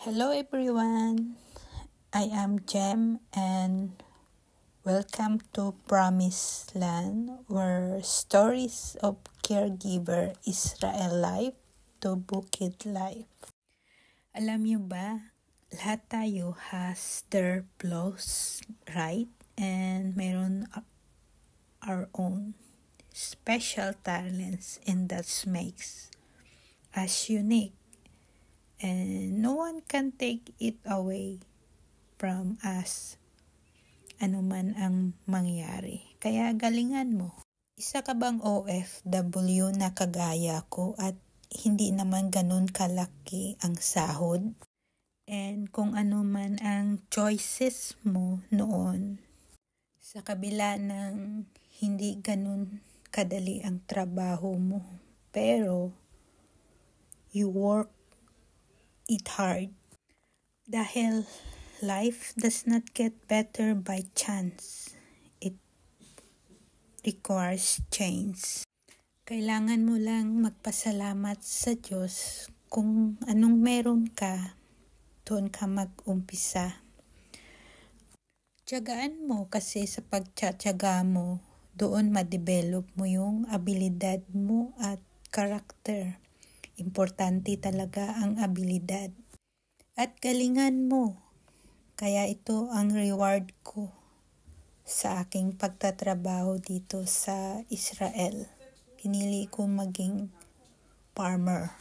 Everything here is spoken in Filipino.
Hello everyone, I am Jem and welcome to Promised Land, where stories of caregiver Israel life to Bukid life. Alam niyo ba, lahat tayo has their flaws, right? And mayroon our own special talents, and that makes us unique. And no one can take it away from us, ano man ang mangyari. Kaya galingan mo. Isa ka bang OFW na kagaya ko at hindi naman ganun kalaki ang sahod? And kung ano man ang choices mo noon, sa kabila ng hindi ganun kadali ang trabaho mo, pero you work it hard. Dahil life does not get better by chance. It requires change. Kailangan mo lang magpasalamat sa Diyos kung anong meron ka, doon ka mag-umpisa. Tiyagaan mo kasi sa pagtsatsaga mo, doon ma-develop mo yung abilidad mo at karakter. Importante talaga ang abilidad. At galingan mo. Kaya ito ang reward ko sa aking pagtatrabaho dito sa Israel. Pinili ko maging farmer.